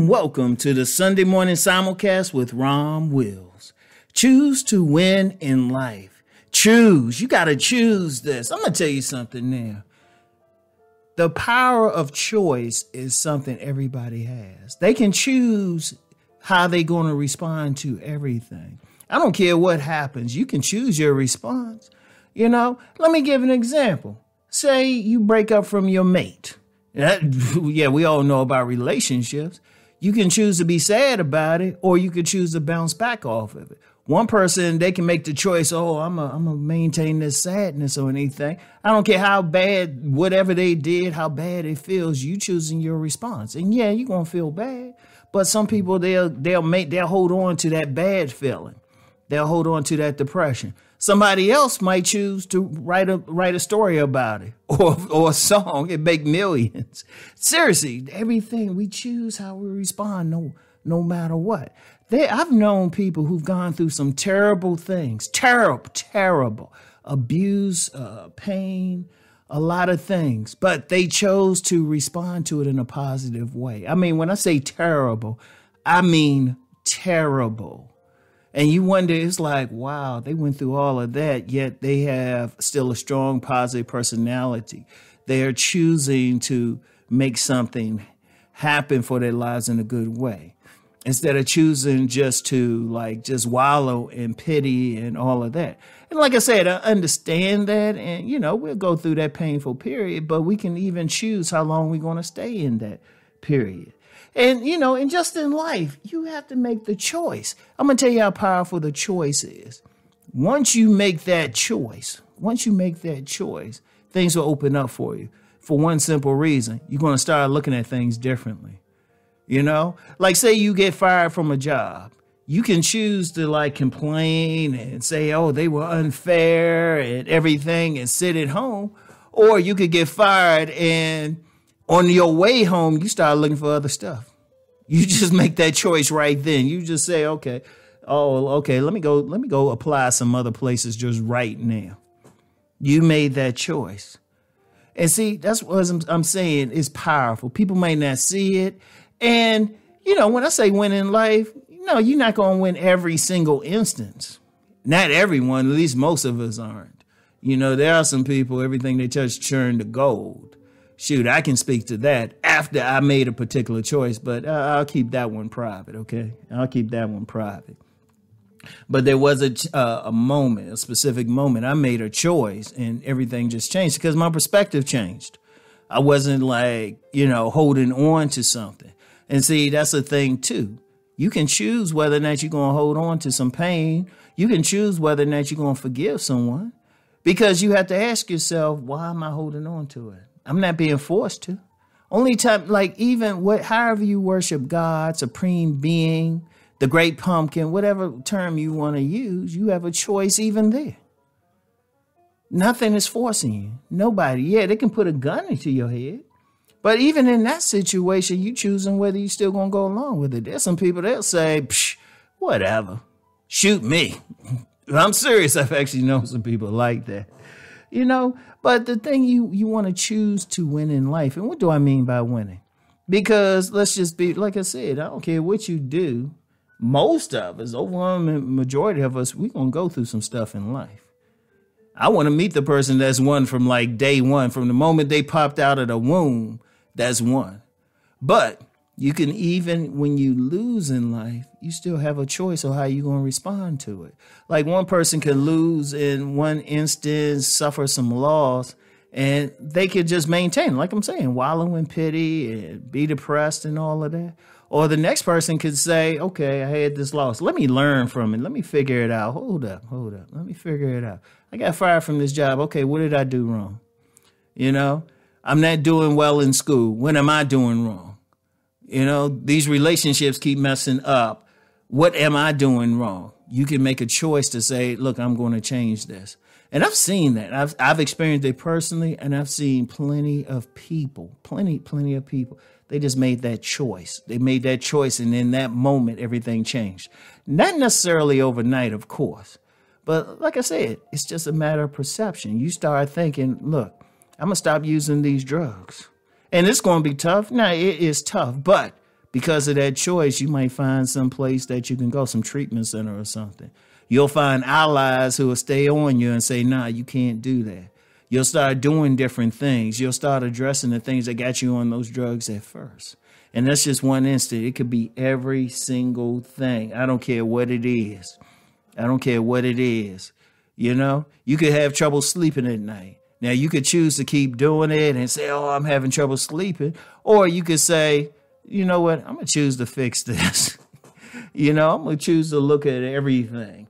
Welcome to the Sunday morning simulcast with Rom Wills. Choose to win in life. Choose. You got to choose this. I'm going to tell you something now. The power of choice is something everybody has. They can choose how they're going to respond to everything. I don't care what happens. You can choose your response. You know, let me give an example. Say you break up from your mate. Yeah, we all know about relationships. You can choose to be sad about it, or you can choose to bounce back off of it. One person, they can make the choice, I'm gonna maintain this sadness or anything. I don't care how bad, whatever they did, how bad it feels, you choosing your response. And yeah, you're gonna feel bad. But some people, they'll hold on to that bad feeling. They'll hold on to that depression. Somebody else might choose to write a story about it or a song and make millions. Seriously, everything we choose how we respond, no matter what. I've known people who've gone through some terrible things, terrible abuse, pain, a lot of things, but they chose to respond to it in a positive way. I mean, when I say terrible, I mean terrible. And you wonder, it's like, wow, they went through all of that, yet they have still a strong, positive personality. They are choosing to make something happen for their lives in a good way, instead of choosing just wallow in pity and all of that. And like I said, I understand that. And, we'll go through that painful period, but we can even choose how long we're going to stay in that period. And, and just in life, you have to make the choice. I'm going to tell you how powerful the choice is. Once you make that choice, things will open up for you for one simple reason. You're going to start looking at things differently. Like say you get fired from a job. You can choose to complain and say, oh, they were unfair and everything and sit at home. Or you could get fired and on your way home, you start looking for other stuff. You just make that choice right then. You just say, okay, let me go apply some other places just right now. You made that choice. And see, that's what I'm saying is powerful. People might not see it. And, when I say win in life, you're not going to win every single instance. Not everyone, at least most of us aren't. There are some people, everything they touch turned to gold. Shoot, I can speak to that after I made a particular choice, but I'll keep that one private, okay? I'll keep that one private. But there was a specific moment. I made a choice and everything just changed because my perspective changed. I wasn't holding on to something. And see, that's the thing too. You can choose whether or not you're going to hold on to some pain. You can choose whether or not you're going to forgive someone because you have to ask yourself, why am I holding on to it? I'm not being forced to. Only time, however you worship God, supreme being, the great pumpkin, whatever term you want to use, you have a choice even there. Nothing is forcing you. Nobody. Yeah, they can put a gun into your head. But even in that situation, you choosing whether you still going to go along with it. There's some people that'll say, whatever, shoot me. I'm serious. I've actually known some people like that. But the thing you want to choose to win in life. And what do I mean by winning? Because let's just be, like I said, I don't care what you do. Most of us, overwhelming majority of us, we're going to go through some stuff in life. I want to meet the person that's won from day one, from the moment they popped out of the womb, that's one. But you can, even when you lose in life, you still have a choice of how you're going to respond to it. Like one person can lose in one instance, suffer some loss, and they could just maintain, like I'm saying, wallow in pity and be depressed and all of that. Or the next person could say, okay, I had this loss. Let me learn from it. Let me figure it out. Hold up. Let me figure it out. I got fired from this job. Okay, what did I do wrong? I'm not doing well in school. What am I doing wrong? These relationships keep messing up. What am I doing wrong? You can make a choice to say, look, I'm going to change this. And I've seen that. I've experienced it personally, and I've seen plenty of people They just made that choice. They made that choice, and in that moment, everything changed. Not necessarily overnight, of course. But like I said, it's just a matter of perception. You start thinking, look, I'm going to stop using these drugs. And it's going to be tough. Now, it is tough. But because of that choice, you might find some place that you can go, some treatment center or something. You'll find allies who will stay on you and say, nah, you can't do that. You'll start doing different things. You'll start addressing the things that got you on those drugs at first. And that's just one instant. It could be every single thing. I don't care what it is. I don't care what it is. You know, you could have trouble sleeping at night. Now, you could choose to keep doing it and say, oh, I'm having trouble sleeping. Or you could say, you know what, I'm going to choose to fix this. You know, I'm going to choose to look at everything.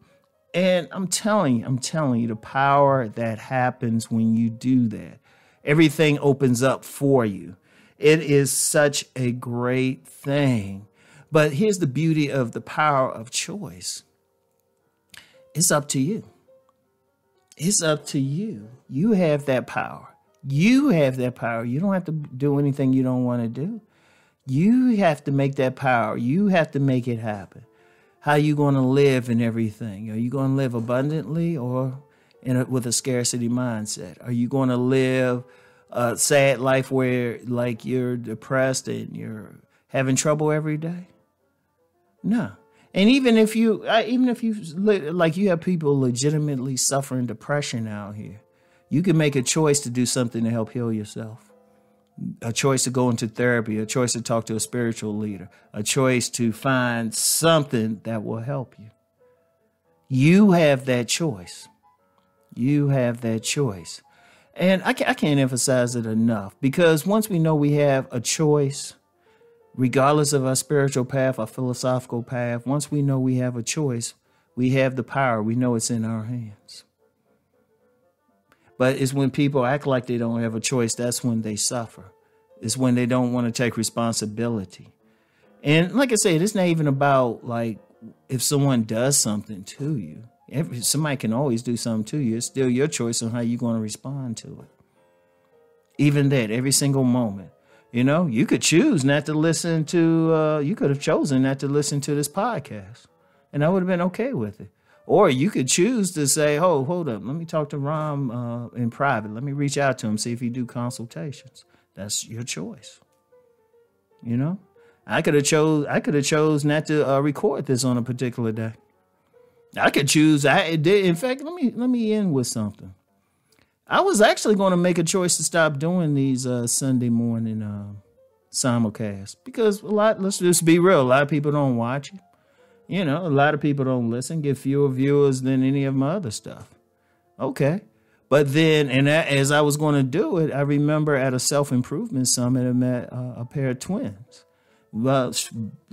And I'm telling you, the power that happens when you do that, everything opens up for you. It is such a great thing. But here's the beauty of the power of choice. It's up to you. It's up to you. You have that power. You have that power. You don't have to do anything you don't want to do. You have to make that power. You have to make it happen. How are you going to live and everything? Are you going to live abundantly or with a scarcity mindset? Are you going to live a sad life where like you're depressed and you're having trouble every day? No. And even if you like you have people legitimately suffering depression out here, you can make a choice to do something to help heal yourself. A choice to go into therapy, a choice to talk to a spiritual leader, a choice to find something that will help you. You have that choice. You have that choice. And I can't emphasize it enough, because once we know we have a choice, regardless of our spiritual path, our philosophical path, once we know we have a choice, we have the power. We know it's in our hands. But it's when people act like they don't have a choice, that's when they suffer. It's when they don't want to take responsibility. And like I said, it's not even about like if someone does something to you. Somebody can always do something to you. It's still your choice on how you're going to respond to it. Even that, every single moment. You know, you could choose not to listen to, you could have chosen not to listen to this podcast. And I would have been okay with it. Or you could choose to say, oh, hold up, let me talk to Rom in private. Let me reach out to him, see if he do consultations. That's your choice. You know, I could have chose not to record this on a particular day. I could choose. In fact, let me end with something. I was actually going to make a choice to stop doing these Sunday morning simulcasts because let's just be real, a lot of people don't watch it. You know, a lot of people don't listen, get fewer viewers than any of my other stuff. Okay. But then, as I was going to do it, I remember at a self-improvement summit, I met a pair of twins. Well,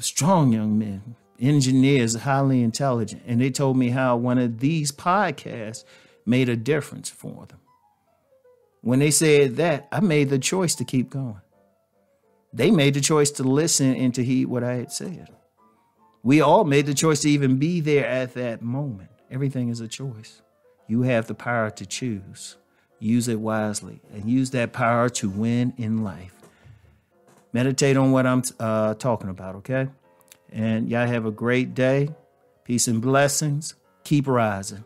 strong young men, engineers, highly intelligent. And they told me how one of these podcasts made a difference for them. When they said that, I made the choice to keep going. They made the choice to listen and to heed what I had said. We all made the choice to even be there at that moment. Everything is a choice. You have the power to choose. Use it wisely and use that power to win in life. Meditate on what I'm talking about, okay? And y'all have a great day. Peace and blessings. Keep rising.